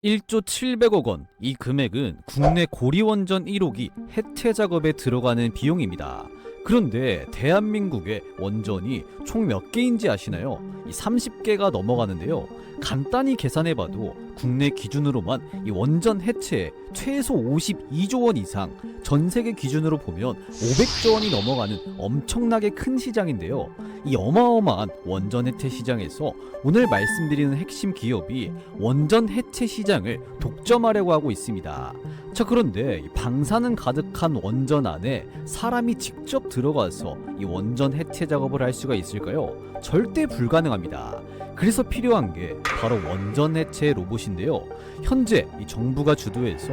1조 700억 원. 이 금액은 국내 고리원전 1호기 해체 작업에 들어가는 비용입니다. 그런데 대한민국의 원전이 총 몇 개인지 아시나요? 이 30개가 넘어가는데요. 간단히 계산해봐도 국내 기준으로만 이 원전 해체에 최소 52조 원 이상, 전 세계 기준으로 보면 500조 원이 넘어가는 엄청나게 큰 시장인데요. 이 어마어마한 원전 해체 시장에서 오늘 말씀드리는 핵심 기업이 원전 해체 시장을 독점하려고 하고 있습니다. 자, 그런데 이 방사능 가득한 원전 안에 사람이 직접 들어가서 이 원전 해체 작업을 할 수가 있을까요? 절대 불가능합니다. 그래서 필요한 게 바로 원전 해체 로봇인데요. 현재 이 정부가 주도해서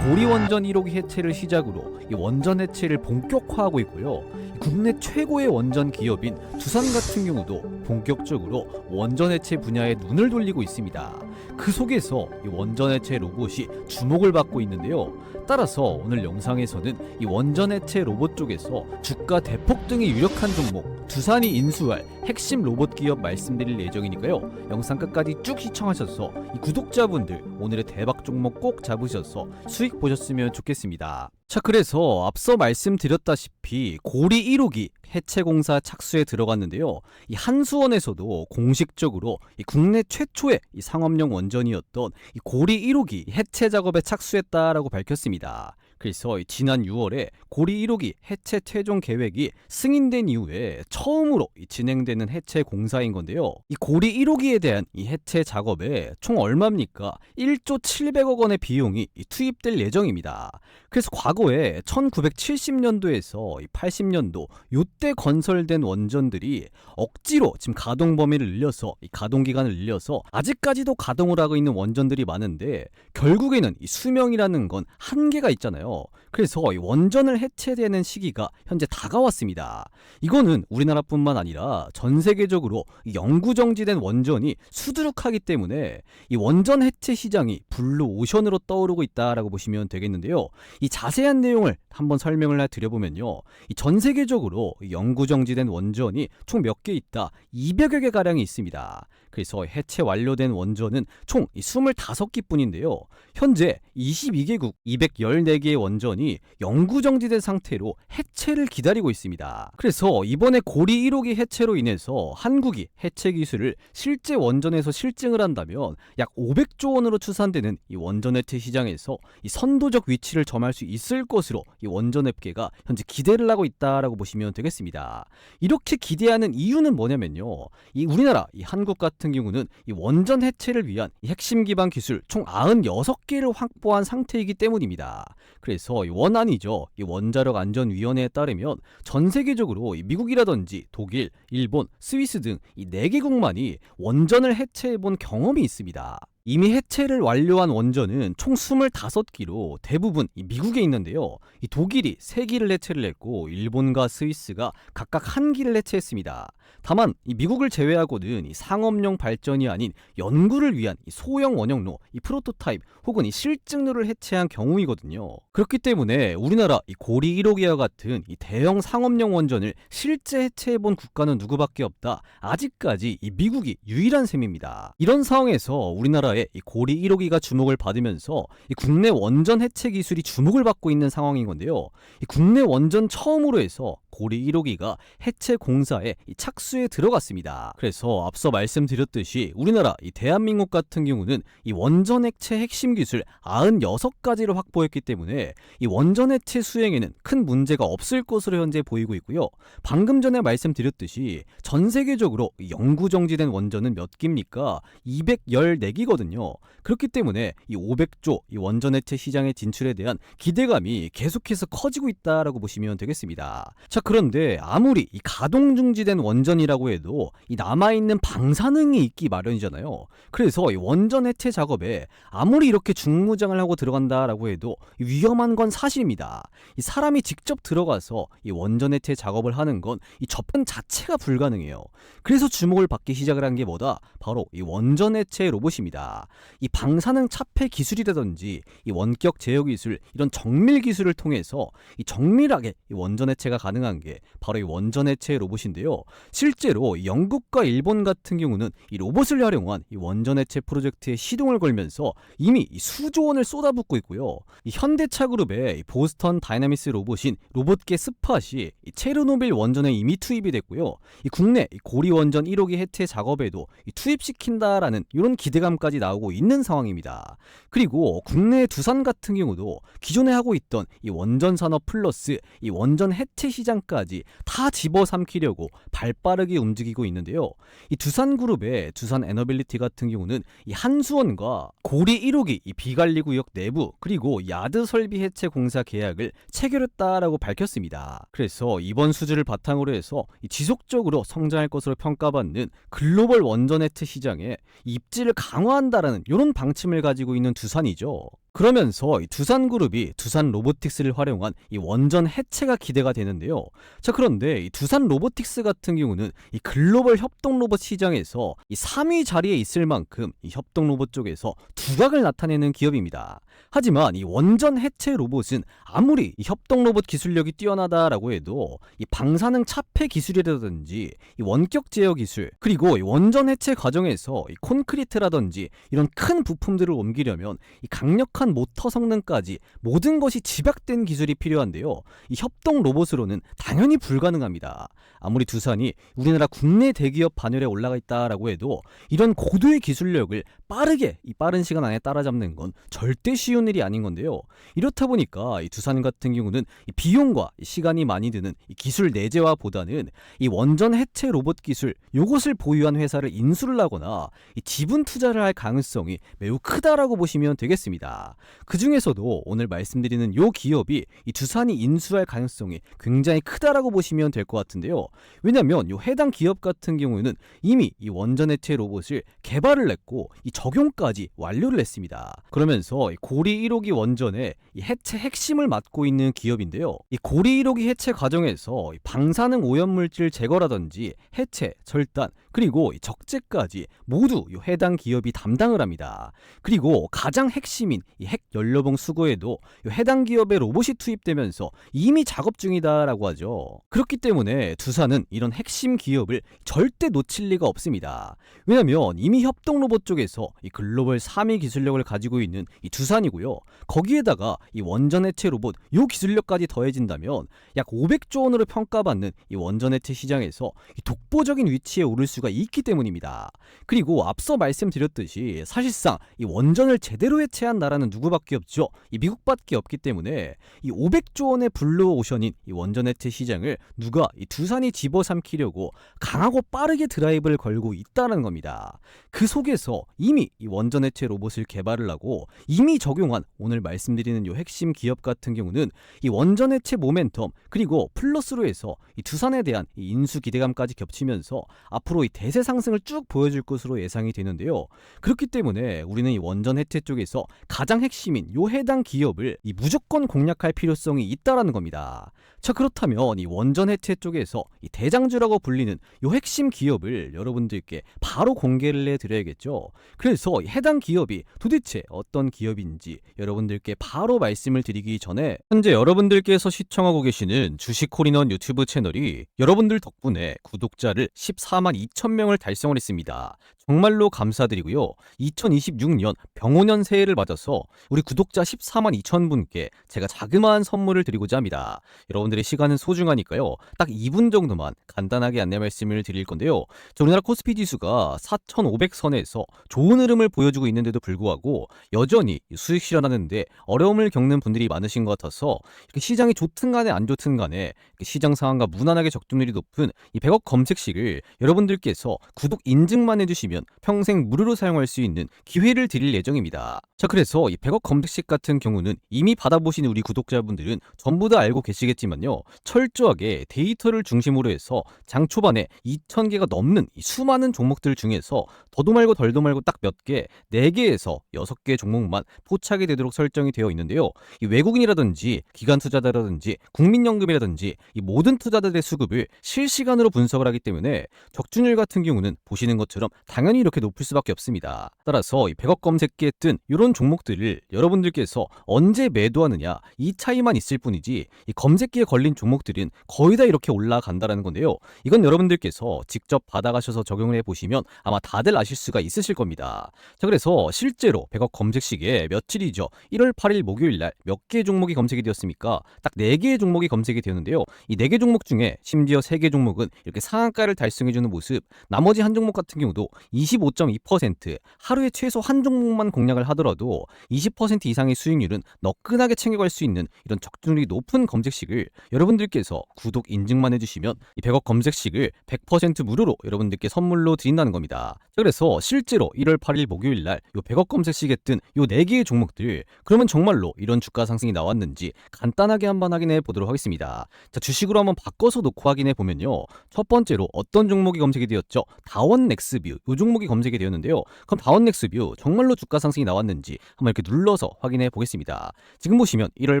고리원전 1호기 해체를 시작으로 이 원전 해체를 본격화하고 있고요. 국내 최고의 원전 기업인 두산 같은 경우도 본격적으로 원전 해체 분야에 눈을 돌리고 있습니다. 그 속에서 이 원전 해체 로봇이 주목을 받고 있는데요. 따라서 오늘 영상에서는 이 원전 해체 로봇 쪽에서 주가 대폭 등이 유력한 종목, 두산이 인수할 핵심 로봇 기업 말씀드릴 예정이니까요. 영상 끝까지 쭉 시청하셔서 이 구독자분들 오늘의 대박 종목 꼭 잡으셔서 수익 보셨으면 좋겠습니다. 자, 그래서 앞서 말씀드렸다시피 고리 1호기 해체 공사 착수에 들어갔는데요. 이 한수원에서도 공식적으로 이 국내 최초의 이 상업용 원전이었던 이 고리 1호기 해체 작업에 착수했다라고 밝혔습니다. 그래서 지난 6월에 고리 1호기 해체 최종 계획이 승인된 이후에 처음으로 진행되는 해체 공사인 건데요. 이 고리 1호기에 대한 이 해체 작업에 총 얼마입니까? 1조 700억 원의 비용이 투입될 예정입니다. 그래서 과거에 1970년도에서 80년도 요때 건설된 원전들이 억지로 지금 가동 범위를 늘려서 이 가동 기간을 늘려서 아직까지도 가동을 하고 있는 원전들이 많은데 결국에는 이 수명이라는 건 한계가 있잖아요. 그래서 이 원전을 해체되는 시기가 현재 다가왔습니다. 이거는 우리나라뿐만 아니라 전 세계적으로 영구정지된 원전이 수두룩하기 때문에 이 원전 해체 시장이 블루 오션으로 떠오르고 있다라고 보시면 되겠는데요. 이 자세한 내용을 한번 설명을 드려보면요. 이 전 세계적으로 영구정지된 원전이 총 몇 개 있다? 200여 개 가량이 있습니다. 그래서 해체 완료된 원전은 총 25기 뿐인데요. 현재 22개국 214개의 원전이 영구정지된 상태로 해체를 기다리고 있습니다. 그래서 이번에 고리 1호기 해체로 인해서 한국이 해체 기술을 실제 원전에서 실증을 한다면 약 500조 원으로 추산되는 이 원전 해체 시장에서 이 선도적 위치를 점할 수 있을 것으로 이 원전 업계가 현재 기대를 하고 있다라고 보시면 되겠습니다. 이렇게 기대하는 이유는 뭐냐면요. 이 우리나라 이 한국 같은 경우는 이 원전 해체를 위한 이 핵심 기반 기술 총 96개를 확보한 상태이기 때문입니다. 그래서 이 원안이죠. 이 원자력 안전위원회에 따르면 전 세계적으로 이 미국이라든지 독일, 일본, 스위스 등 이 4개국만이 원전을 해체해본 경험이 있습니다. 이미 해체를 완료한 원전은 총 25기로 대부분 미국에 있는데요. 이 독일이 3기를 해체를 했고 일본과 스위스가 각각 1기를 해체했습니다. 다만 이 미국을 제외하고는 이 상업용 발전이 아닌 연구를 위한 이 소형 원형로, 이 프로토타입 혹은 이 실증로를 해체한 경우이거든요. 그렇기 때문에 우리나라 이 고리 1호기와 같은 이 대형 상업용 원전을 실제 해체해본 국가는 누구밖에 없다. 아직까지 이 미국이 유일한 셈입니다. 이런 상황에서 우리나라 이 고리 1호기가 주목을 받으면서 이 국내 원전 해체 기술이 주목을 받고 있는 상황인 건데요. 이 국내 원전 처음으로 해서 고리 1호기가 해체 공사에 착수에 들어갔습니다. 그래서 앞서 말씀드렸듯이 우리나라 이 대한민국 같은 경우는 이 원전 해체 핵심 기술 96가지를 확보했기 때문에 이 원전 해체 수행에는 큰 문제가 없을 것으로 현재 보이고 있고요. 방금 전에 말씀드렸듯이 전 세계적으로 영구정지된 원전은 몇 기입니까? 214기거든요. 그렇기 때문에 이 500조 이 원전 해체 시장의 진출에 대한 기대감이 계속해서 커지고 있다라고 보시면 되겠습니다. 자, 그런데 아무리 이 가동 중지된 원전이라고 해도 이 남아있는 방사능이 있기 마련이잖아요. 그래서 이 원전 해체 작업에 아무리 이렇게 중무장을 하고 들어간다라고 해도 위험한 건 사실입니다. 이 사람이 직접 들어가서 이 원전 해체 작업을 하는 건 이 접근 자체가 불가능해요. 그래서 주목을 받기 시작을 한 게 뭐다? 바로 이 원전 해체 로봇입니다. 이 방사능 차폐 기술이라든지 이 원격 제어 기술, 이런 정밀 기술을 통해서 이 정밀하게 이 원전 해체가 가능한 개발한 게 바로 이 원전 해체 로봇인데요. 실제로 영국과 일본 같은 경우는 이 로봇을 활용한 이 원전 해체 프로젝트에 시동을 걸면서 이미 이 수조 원을 쏟아붓고 있고요. 이 현대차 그룹의 이 보스턴 다이나믹스 로봇인 로봇계 스팟이 이 체르노빌 원전에 이미 투입이 됐고요. 이 국내 이 고리 원전 1호기 해체 작업에도 이 투입시킨다라는 이런 기대감까지 나오고 있는 상황입니다. 그리고 국내 두산 같은 경우도 기존에 하고 있던 이 원전 산업 플러스 이 원전 해체 시장까지 다 집어삼키려고 발빠르게 움직이고 있는데요. 이 두산그룹의 두산 에너빌리티 같은 경우는 이 한수원과 고리 1호기 이 비관리 구역 내부 그리고 야드 설비 해체 공사 계약을 체결했다라고 밝혔습니다. 그래서 이번 수주를 바탕으로 해서 이 지속적으로 성장할 것으로 평가받는 글로벌 원전 해체 시장에 입지를 강화한다라는 이런 방침을 가지고 있는 두산이죠. 그러면서 이 두산그룹이 두산 로보틱스를 활용한 이 원전 해체가 기대가 되는데요. 자, 그런데 이 두산 로보틱스 같은 경우는 이 글로벌 협동 로봇 시장에서 이 3위 자리에 있을 만큼 이 협동 로봇 쪽에서 두각을 나타내는 기업입니다. 하지만 이 원전 해체 로봇은 아무리 이 협동 로봇 기술력이 뛰어나다라고 해도 이 방사능 차폐 기술이라든지 이 원격 제어 기술 그리고 이 원전 해체 과정에서 이 콘크리트라든지 이런 큰 부품들을 옮기려면 이 강력한 모터 성능까지 모든 것이 집약된 기술이 필요한데요. 이 협동 로봇으로는 당연히 불가능합니다. 아무리 두산이 우리나라 국내 대기업 반열에 올라가 있다라고 해도 이런 고도의 기술력을 빠르게 이 빠른 시간 안에 따라잡는 건 절대 쉬운 일이 아닌 건데요. 이렇다 보니까 이 두산 같은 경우는 이 비용과 이 시간이 많이 드는 이 기술 내재화보다는 이 원전 해체 로봇 기술 요것을 보유한 회사를 인수를 하거나 이 지분 투자를 할 가능성이 매우 크다라고 보시면 되겠습니다. 그 중에서도 오늘 말씀드리는 요 기업이 이 두산이 인수할 가능성이 굉장히 크다라고 보시면 될 것 같은데요. 왜냐면 요 해당 기업 같은 경우는 이미 이 원전 해체 로봇을 개발을 했고 이 적용까지 완료를 했습니다. 그러면서 이 고리 1호기 원전의 이 해체 핵심을 맡고 있는 기업인데요. 이 고리 1호기 해체 과정에서 이 방사능 오염물질 제거라든지 해체, 절단, 그리고 이 적재까지 모두 이 해당 기업이 담당을 합니다. 그리고 가장 핵심인 이 핵 연료봉 수거에도 이 해당 기업의 로봇이 투입되면서 이미 작업 중이다라고 하죠. 그렇기 때문에 두산은 이런 핵심 기업을 절대 놓칠 리가 없습니다. 왜냐면 이미 협동 로봇 쪽에서 이 글로벌 3위 기술력을 가지고 있는 이 두산이고요. 거기에다가 이 원전 해체 로봇 요 기술력까지 더해진다면 약 500조 원으로 평가받는 이 원전 해체 시장에서 이 독보적인 위치에 오를 수가 있기 때문입니다. 그리고 앞서 말씀드렸듯이 사실상 이 원전을 제대로 해체한 나라는 누구밖에 없죠. 이 미국밖에 없기 때문에 이 500조 원의 블루오션인 이 원전 해체 시장을 누가 이 두산이 집어삼키려고 강하고 빠르게 드라이브를 걸고 있다는 겁니다. 그 속에서 이미 이 원전 해체 로봇을 개발을 하고 이미 적용한 오늘 말씀드리는 이 핵심 기업 같은 경우는 이 원전 해체 모멘텀 그리고 플러스로 해서 이 두산에 대한 이 인수 기대감까지 겹치면서 앞으로 이 대세 상승을 쭉 보여줄 것으로 예상이 되는데요. 그렇기 때문에 우리는 이 원전 해체 쪽에서 가장 핵심인 요 해당 기업을 이 무조건 공략할 필요성이 있다라는 겁니다. 자, 그렇다면 이 원전 해체 쪽에서 이 대장주라고 불리는 요 핵심 기업을 여러분들께 바로 공개를 해드려야겠죠. 그래서 이 해당 기업이 도대체 어떤 기업인지 여러분들께 바로 말씀을 드리기 전에 현재 여러분들께서 시청하고 계시는 주식콜인원 유튜브 채널이 여러분들 덕분에 구독자를 14만 2천 명을 달성을 했습니다. 정말로 감사드리고요. 2026년 병오년 새해를 맞아서 우리 구독자 14만 2천 분께 제가 자그마한 선물을 드리고자 합니다. 여러분들의 시간은 소중하니까요. 딱 2분 정도만 간단하게 안내 말씀을 드릴 건데요. 우리나라 코스피 지수가 4,500선에서 좋은 흐름을 보여주고 있는데도 불구하고 여전히 수익 실현하는데 어려움을 겪는 분들이 많으신 것 같아서 시장이 좋든 간에 안 좋든 간에 시장 상황과 무난하게 적중률이 높은 이 100억 검색식을 여러분들께서 구독 인증만 해주시면 평생 무료로 사용할 수 있는 기회를 드릴 예정입니다. 자, 그래서 이 100억 검색식 같은 경우는 이미 받아보신 우리 구독자분들은 전부 다 알고 계시겠지만요. 철저하게 데이터를 중심으로 해서 장 초반에 2,000개가 넘는 이 수많은 종목들 중에서 더도 말고 덜도 말고 딱 몇 개, 4개에서 6개 종목만 포착이 되도록 설정이 되어 있는데요. 이 외국인이라든지 기관 투자자라든지 국민연금이라든지 이 모든 투자자들의 수급을 실시간으로 분석을 하기 때문에 적중률 수익률 같은 경우는 보시는 것처럼 당연히 이렇게 높을 수밖에 없습니다. 따라서 이 100억 검색기에 뜬 이런 종목들을 여러분들께서 언제 매도하느냐 이 차이만 있을 뿐이지 이 검색기에 걸린 종목들은 거의 다 이렇게 올라간다라는 건데요. 이건 여러분들께서 직접 받아가셔서 적용을 해보시면 아마 다들 아실 수가 있으실 겁니다. 자, 그래서 실제로 100억 검색 시기에 며칠이죠. 1월 8일 목요일 날 몇 개의 종목이 검색이 되었습니까? 딱 4개의 종목이 검색이 되었는데요. 이 4개 종목 중에 심지어 3개 종목은 이렇게 상한가를 달성해주는 모습, 나머지 한 종목 같은 경우도 25.2% 하루에 최소 한 종목만 공략을 하더라도 20% 이상의 수익률은 너끈하게 챙겨갈 수 있는 이런 적중률이 높은 검색식을 여러분들께서 구독 인증만 해주시면 이 100억 검색식을 100% 무료로 여러분들께 선물로 드린다는 겁니다. 자, 그래서 실제로 1월 8일 목요일 날 요 100억 검색식에 뜬 요 4개의 종목들 그러면 정말로 이런 주가 상승이 나왔는지 간단하게 한번 확인해 보도록 하겠습니다. 자, 주식으로 한번 바꿔서 놓고 확인해 보면요. 첫 번째로 어떤 종목이 검색이 되었죠? 다원넥스뷰 요 종목이 검색이 되었는데요. 그럼 다원넥스뷰 정말로 주가 상승이 나왔는지 한번 이렇게 눌러서 확인해 보겠습니다. 지금 보시면 1월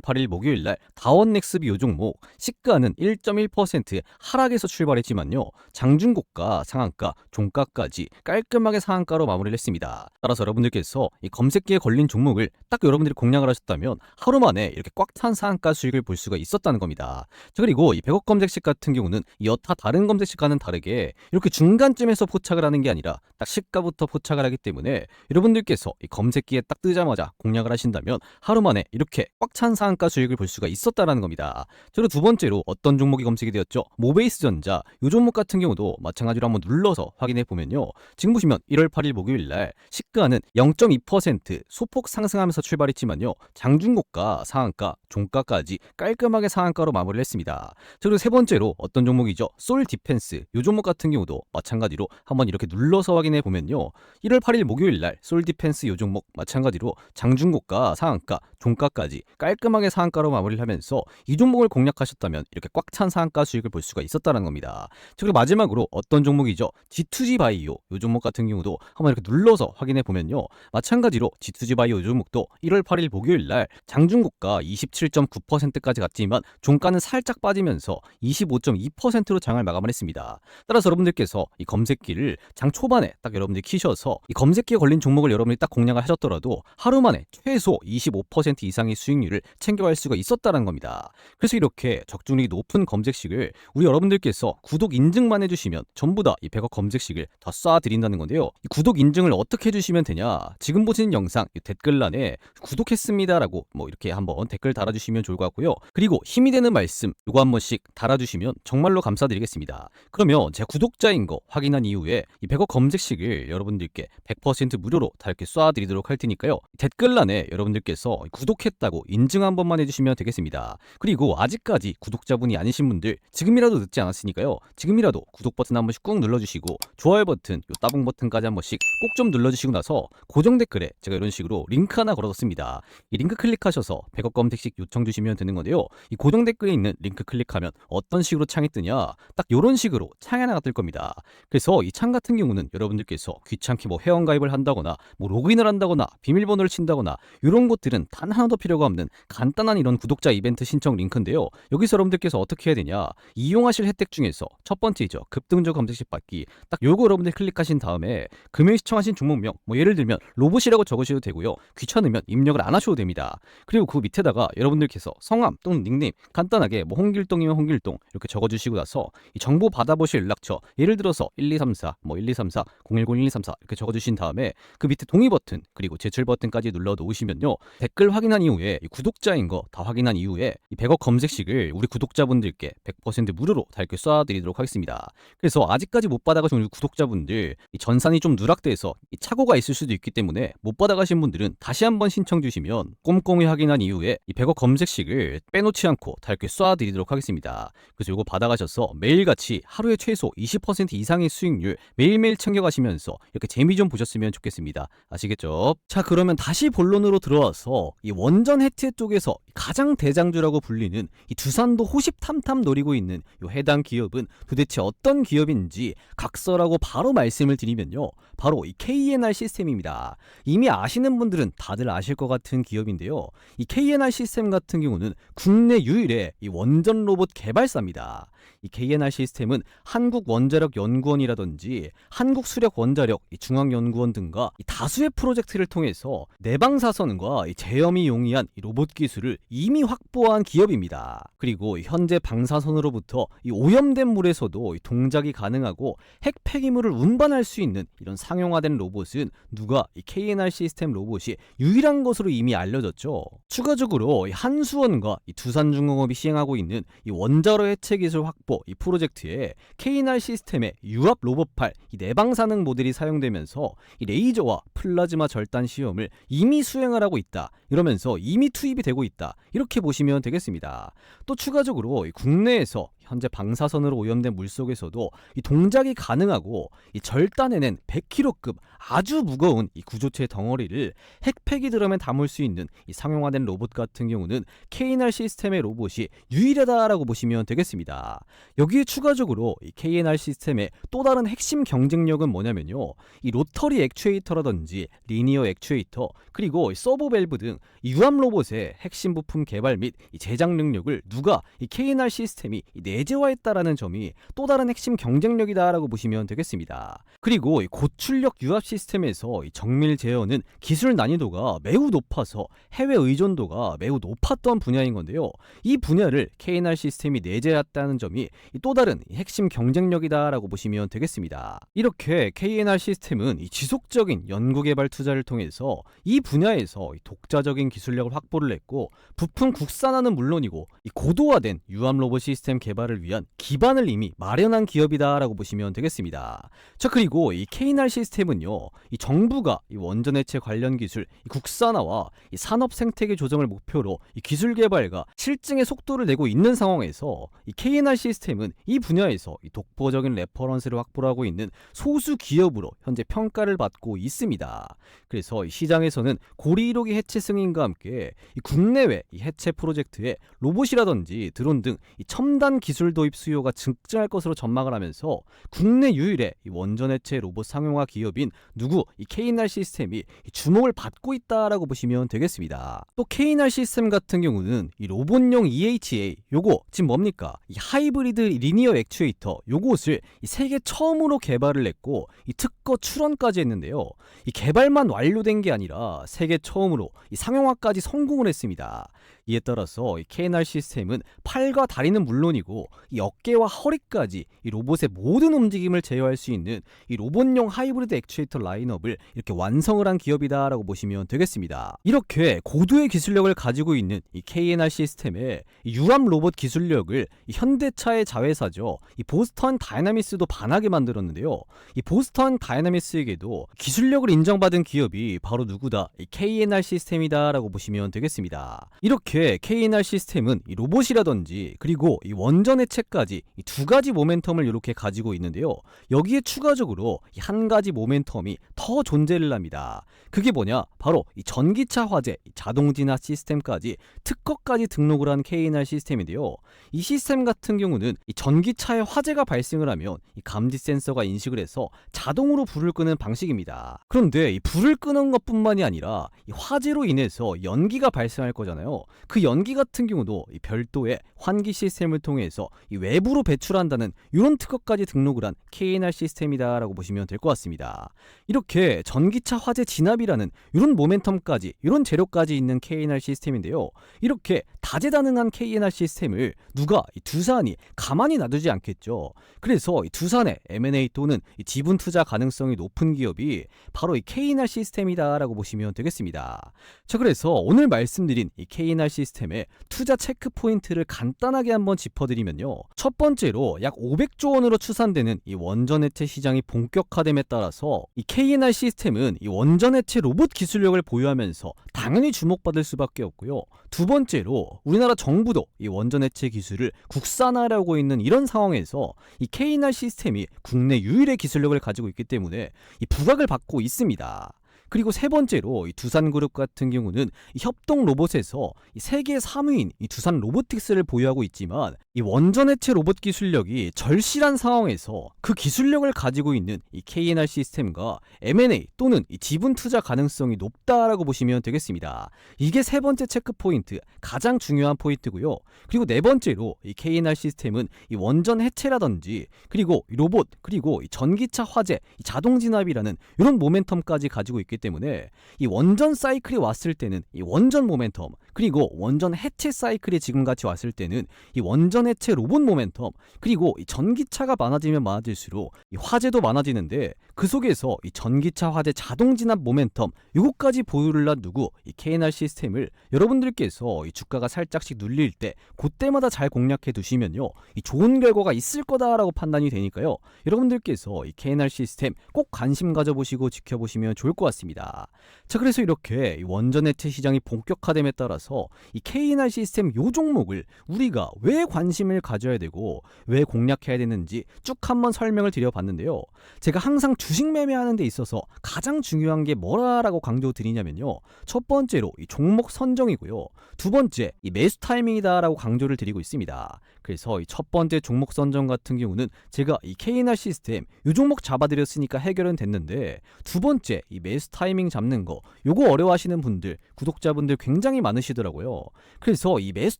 8일 목요일 날 다원넥스뷰 요 종목 시가는 1.1% 하락에서 출발했지만요. 장중고가, 상한가, 종가까지 깔끔하게 상한가로 마무리를 했습니다. 따라서 여러분들께서 이 검색기에 걸린 종목을 딱 여러분들이 공략을 하셨다면 하루 만에 이렇게 꽉 찬 상한가 수익을 볼 수가 있었다는 겁니다. 자, 그리고 이 100억 검색식 같은 경우는 여타 다른 검색식과는 다르게 이렇게 중간쯤에서 포착을 하는 게 아니라 딱 시가부터 포착을 하기 때문에 여러분들께서 이 검색기에 딱 뜨자마자 공략을 하신다면 하루 만에 이렇게 꽉 찬 상한가 수익을 볼 수가 있었다는 겁니다. 그리고 두 번째로 어떤 종목이 검색이 되었죠? 모베이스전자 이 종목 같은 경우도 마찬가지로 한번 눌러서 확인해 보면요. 지금 보시면 1월 8일 목요일 날 시가는 0.2% 소폭 상승하면서 출발했지만요. 장중고가, 상한가, 종가까지 깔끔하게 상한가로 마무리를 했습니다. 그리고 세 번째로 어떤 종목이죠? 솔디펜스 이 종목 같은 경우도 마찬가지로 한번 이렇게 눌러서 확인해 보면요. 1월 8일 목요일 날 솔디펜스 이 종목 마찬가지로 장중고가, 상한가, 종가까지 깔끔하게 상한가로 마무리를 하면서 이 종목을 공략하셨다면 이렇게 꽉 찬 상한가 수익을 볼 수가 있었다는 겁니다. 그리고 마지막으로 어떤 종목이죠? G2G 바이오 이 종목 같은 경우도 한번 이렇게 눌러서 확인해 보면요. 마찬가지로 G2G 바이오 이 종목도 1월 8일 목요일 날 장중고가 27.9%까지 갔지만 종가는 살짝 빠지면서 25.2%로 장을 마감을 했습니다. 따라서 여러분들께서 이 검색기를 장 초반에 딱 여러분들이 키셔서 이 검색기에 걸린 종목을 여러분들이 딱 공략을 하셨더라도 하루 만에 최소 25% 이상의 수익률을 챙겨갈 수가 있었다는 겁니다. 그래서 이렇게 적중률이 높은 검색식을 우리 여러분들께서 구독 인증만 해주시면 전부 다 이 100억 검색식을 다 쏴드린다는 건데요. 이 구독 인증을 어떻게 해주시면 되냐? 지금 보시는 영상 댓글란에 구독했습니다라고 뭐 이렇게 한번 댓글 달아주시면 좋을 것 같고요. 그리고 힘이 되는 말씀 이거 한 번씩 달아주시면 정말로 감사드리겠습니다. 그러면 제 구독자인 거 확인한 이후에 이 100억 검색식을 여러분들께 100% 무료로 다 이렇게 쏴드리도록 할 테니까요. 댓글란에 여러분들께서 구독했다고 인증 한 번만 해주시면 되겠습니다. 그리고 아직까지 구독자분이 아니신 분들 지금이라도 늦지 않았으니까요. 지금이라도 구독 버튼 한 번씩 꾹 눌러주시고 좋아요 버튼, 요 따봉 버튼까지 한 번씩 꼭 좀 눌러주시고 나서 고정 댓글에 제가 이런 식으로 링크 하나 걸어뒀습니다. 이 링크 클릭하셔서 100억 검색식 요청 주시면 되는 건데요. 이 고정 댓글에 있는 링크 클릭하면 어떤 식으로 창이 뜨냐? 딱 이런 식으로 창이 하나가 뜰 겁니다. 그래서 이 창 같은 경우는 여러분들께서 귀찮게 뭐 회원가입을 한다거나 뭐 로그인을 한다거나 비밀번호를 친다거나 이런 것들은 단 하나도 필요가 없는 간단한 이런 구독자 이벤트 신청 링크인데요. 여기서 여러분들께서 어떻게 해야 되냐? 이용하실 혜택 중에서 첫 번째죠. 급등적 검색식 받기. 딱 요거 여러분들 클릭하신 다음에 금일 시청하신 종목명 뭐 예를 들면 로봇이라고 적으셔도 되고요. 귀찮으면 입력을 안 하셔도 됩니다. 그리고 그 밑에다가 여러분들께서 성함 또는 닉네임 간단하게 뭐 홍길동이면 홍길동 이렇게 적어주시고 나서 이 정보 받아보실 연락처 예를 들어서 1234 뭐 1234 010-1234 이렇게 적어주신 다음에 그 밑에 동의 버튼 그리고 제출 버튼까지 눌러 놓으시면요. 댓글 확인한 이후에 이 구독자인 거 다 확인한 이후에 이 100억 검색식을 우리 구독자분들께 100% 무료로 다 이렇게 쏴드리도록 하겠습니다. 그래서 아직까지 못 받아가신 우리 구독자분들 이 전산이 좀 누락돼서 이 착오가 있을 수도 있기 때문에 못 받아가신 분들은 다시 한번 신청 주시면 꼼꼼히 확인한 이후에 이 100억 검색식을 빼놓지 않고 다 이렇게 쏴드리도록 하겠습니다. 그래서 이거 받아가셔서 매일같이 하루에 최소 20% 이상의 수익률 매일매일 챙겨가시면서 이렇게 재미 좀 보셨으면 좋겠습니다. 아시겠죠? 자, 그러면 다시 본론으로 들어와서 이 원전 해체 쪽에서 가장 대장주라고 불리는 이 두산도 호시탐탐 노리고 있는 이 해당 기업은 도대체 어떤 기업인지 각설하고 바로 말씀을 드리면요. 바로 이 KNR 시스템입니다. 이미 아시는 분들은 다들 아실 것 같은 기업인데요. 이 KNR 시스템 같은 경우는 국내 유일의 이 원전 로봇 개발사입니다. 이 KNR 시스템은 한국원자력연구원이라든지 한국수력원자력 중앙연구원 등과 이 다수의 프로젝트를 통해서 내방사선과 이 제염이 용이한 이 로봇 기술을 이미 확보한 기업입니다. 그리고 현재 방사선으로부터 이 오염된 물에서도 이 동작이 가능하고 핵 폐기물을 운반할 수 있는 이런 상용화된 로봇은 누가 이 KNR 시스템 로봇이 유일한 것으로 이미 알려졌죠. 추가적으로 이 한수원과 이 두산중공업이 시행하고 있는 이 원자로 해체 기술 확보 이 프로젝트에 KNR 시스템의 유압 로봇팔 이 내방사능 모델이 사용되면서 이 레이저와 플라즈마 절단 시험을 이미 수행을 하고 있다. 이러면서 이미 투입이 되고 있다. 이렇게 보시면 되겠습니다. 또 추가적으로 이 국내에서 현재 방사선으로 오염된 물속에서도 이 동작이 가능하고 이 절단해낸 100kg급 아주 무거운 이 구조체 덩어리를 핵폐기 드럼에 담을 수 있는 이 상용화된 로봇 같은 경우는 KNR 시스템의 로봇이 유일하다라고 보시면 되겠습니다. 여기에 추가적으로 이 KNR 시스템의 또 다른 핵심 경쟁력은 뭐냐면요. 이 로터리 액추에이터라든지 리니어 액추에이터 그리고 서버 밸브 등 유압 로봇의 핵심 부품 개발 및 이 제작 능력을 누가 이 KNR 시스템이 내재화했다라는 점이 또 다른 핵심 경쟁력이다라고 보시면 되겠습니다. 그리고 이 고출력 유압 시스템에서 이 정밀 제어는 기술 난이도가 매우 높아서 해외 의존도가 매우 높았던 분야인 건데요. 이 분야를 KNR 시스템이 내재했다는 점이 또 다른 핵심 경쟁력이다라고 보시면 되겠습니다. 이렇게 KNR 시스템은 이 지속적인 연구개발 투자를 통해서 이 분야에서 이 독자적인 기술력을 확보를 했고 부품 국산화는 물론이고 이 고도화된 유압 로봇 시스템 개발을 위한 기반을 이미 마련한 기업이다라고 보시면 되겠습니다. 자, 그리고 이 KNR 시스템은요, 이 정부가 이 원전 해체 관련 기술 이 국산화와 이 산업 생태계 조정을 목표로 이 기술 개발과 실증의 속도를 내고 있는 상황에서 이 KNR 시스템은 이 분야에서 이 독보적인 레퍼런스를 확보하고 있는 소수 기업으로 현재 평가를 받고 있습니다. 그래서 이 시장에서는 고리 1호기 해체 승인과 함께 이 국내외 이 해체 프로젝트에 로봇이라든지 드론 등 이 첨단 기술 도입 수요가 증가할 것으로 전망을 하면서 국내 유일의 이 원전 해체 로봇 상용화 기업인 누구 이 KNR 시스템이 이 주목을 받고 있다라고 보시면 되겠습니다. 또 KNR 시스템 같은 경우는 이 로봇용 EHA 요거 지금 뭡니까? 이 하이브리드 리니어 액추에이터 요것을 이 세계 처음으로 개발을 했고 이 특허 출원까지 했는데요. 이 개발만 완료된 게 아니라 세계 처음으로 이 상용화까지 성공을 했습니다. 이에 따라서 이 KNR 시스템은 팔과 다리는 물론이고 이 어깨와 허리까지 이 로봇의 모든 움직임을 제어할 수 있는 이 로봇용 하이브리드 액추에이터 라인업을 이렇게 완성을 한 기업이다라고 보시면 되겠습니다. 이렇게 고도의 기술력을 가지고 있는 이 KNR 시스템의 이 유압 로봇 기술력을 이 현대차의 자회사죠. 이 보스턴 다이나미스도 반하게 만들었는데요. 이 보스턴 다이나미스에게도 기술력을 인정받은 기업이 바로 누구다? 이 KNR 시스템이다라고 보시면 되겠습니다. 이렇게 KNR 시스템은 이 로봇이라든지 그리고 이 원전 해체까지 이 두 가지 모멘텀을 이렇게 가지고 있는데요. 여기에 추가적으로 이 한 가지 모멘텀이 더 존재를 합니다. 그게 뭐냐? 바로 이 전기차 화재, 이 자동 진화 시스템까지 특허까지 등록을 한 KNR 시스템인데요. 이 시스템 같은 경우는 이 전기차에 화재가 발생을 하면 이 감지 센서가 인식을 해서 자동으로 불을 끄는 방식입니다. 그런데 이 불을 끄는 것뿐만이 아니라 이 화재로 인해서 연기가 발생할 거잖아요. 그 연기 같은 경우도 이 별도의 환기 시스템을 통해서 이 외부로 배출한다는 이런 특허까지 등록을 한 KNR 시스템이다라고 보시면 될 것 같습니다. 이렇게 전기차 화재 진압이라는 이런 모멘텀까지 이런 재료까지 있는 KNR 시스템인데요. 이렇게 다재다능한 KNR 시스템을 누가 이 두산이 가만히 놔두지 않겠죠. 그래서 이 두산의 M&A 또는 이 지분 투자 가능성이 높은 기업이 바로 이 KNR 시스템이다라고 보시면 되겠습니다. 자, 그래서 오늘 말씀드린 이 KNR 시스템의 투자 체크 포인트를 간단하게 한번 짚어드리면요. 첫 번째로 약 500조 원으로 추산되는 이 원전 해체 시장이 본격화됨에 따라서 이 KNR 시스템은 이 원전 해체 로봇 기술력을 보유하면서 당연히 주목받을 수밖에 없고요. 두 번째로 우리나라 정부도 이 원전 해체 기술을 국산화하려고 있는 이런 상황에서 이 KNR 시스템이 국내 유일의 기술력을 가지고 있기 때문에 이 부각을 받고 있습니다. 그리고 세 번째로 이 두산그룹 같은 경우는 이 협동 로봇에서 이 세계 3위인 이 두산 로보틱스를 보유하고 있지만 이 원전 해체 로봇 기술력이 절실한 상황에서 그 기술력을 가지고 있는 이 KNR 시스템과 M&A 또는 이 지분 투자 가능성이 높다라고 보시면 되겠습니다. 이게 세 번째 체크 포인트, 가장 중요한 포인트고요. 그리고 네 번째로 이 KNR 시스템은 이 원전 해체라든지 그리고 이 로봇 그리고 이 전기차 화재, 이 자동 진압이라는 이런 모멘텀까지 가지고 있기 때문에 이 원전 사이클이 왔을 때는 이 원전 모멘텀 그리고 원전 해체 사이클이 지금같이 왔을 때는 이 원전 해체 로봇 모멘텀 그리고 이 전기차가 많아지면 많아질수록 이 화재도 많아지는데 그 속에서 이 전기차 화재 자동 진압 모멘텀 요거까지 보유를 놔두고 이 KNR 시스템을 여러분들께서 이 주가가 살짝씩 눌릴 때 그때마다 잘 공략해 두시면요 이 좋은 결과가 있을 거다라고 판단이 되니까요 여러분들께서 이 KNR 시스템 꼭 관심 가져보시고 지켜보시면 좋을 것 같습니다. 자, 그래서 이렇게 이 원전 해체 시장이 본격화됨에 따라서 이 KNR 시스템 요 종목을 우리가 왜 관심을 가져야 되고 왜 공략해야 되는지 쭉 한번 설명을 드려봤는데요. 제가 항상 주식 매매하는 데 있어서 가장 중요한 게 뭐라고 강조드리냐면요. 첫 번째로 이 종목 선정이고요. 두 번째 이 매수 타이밍이다라고 강조를 드리고 있습니다. 그래서 이 첫 번째 종목 선정 같은 경우는 제가 이 KNR 시스템 요 종목 잡아드렸으니까 해결은 됐는데 두 번째 이 매수 타이밍 잡는 거 요거 어려워하시는 분들 구독자분들 굉장히 많으시더라고요. 그래서 이 매수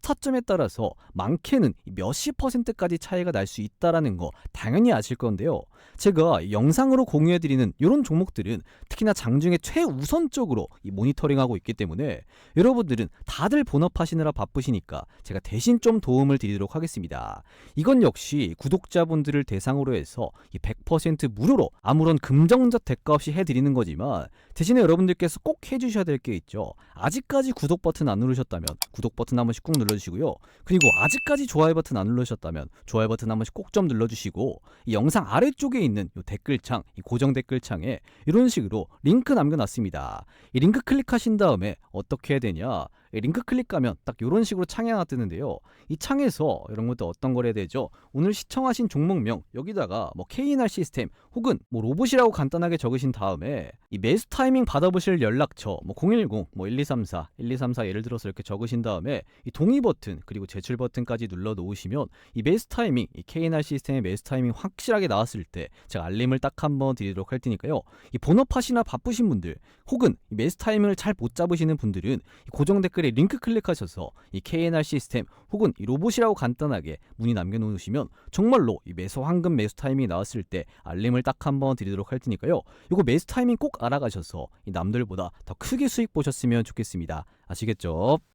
타점에 따라서 많게는 몇십 %까지 차이가 날 수 있다라는 거 당연히 아실 건데요. 제가 영상으로 공유해드리는 이런 종목들은 특히나 장중에 최우선적으로 이 모니터링하고 있기 때문에 여러분들은 다들 본업하시느라 바쁘시니까 제가 대신 좀 도움을 드리도록 하겠습니다. 이건 역시 구독자분들을 대상으로 해서 이 100% 무료로 아무런 금정적 대가 없이 해드리는 거지만 대신에 여러분들께서 꼭 해주셔야 될 게 있죠. 아직까지 구독 버튼 안 누르셨다면 구독 버튼 한 번씩 꾹 눌러주시고요. 그리고 아직까지 좋아요 버튼 안 누르셨다면 좋아요 버튼 한 번씩 꼭 좀 눌러주시고 이 영상 아래쪽에 있는 이 댓글창, 이 고정 댓글창에 이런 식으로 링크 남겨놨습니다. 이 링크 클릭하신 다음에 어떻게 해야 되냐? 링크 클릭하면 딱 이런 식으로 창이 하나 뜨는데요. 이 창에서 이런 것도 어떤 걸 해야 되죠? 오늘 시청하신 종목명 여기다가 뭐 KNR 시스템 혹은 뭐 로봇이라고 간단하게 적으신 다음에 이 매수 타이밍 받아보실 연락처 뭐 010, 뭐 1234 예를 들어서 이렇게 적으신 다음에 이 동의 버튼 그리고 제출 버튼까지 눌러 놓으시면 이 매수 타이밍, 이 KNR 시스템의 매수 타이밍 확실하게 나왔을 때 제가 알림을 딱 한번 드리도록 할 테니까요. 이 본업하시나 바쁘신 분들 혹은 이 매수 타이밍을 잘 못 잡으시는 분들은 이 고정 댓글에 링크 클릭하셔서 이 KNR 시스템 혹은 이 로봇이라고 간단하게 문의 남겨놓으시면 정말로 이 매수 황금 매수 타이밍이 나왔을 때 알림을 딱 한번 드리도록 할 테니까요. 이거 매수 타이밍 꼭 알아가셔서 이 남들보다 더 크게 수익 보셨으면 좋겠습니다. 아시겠죠?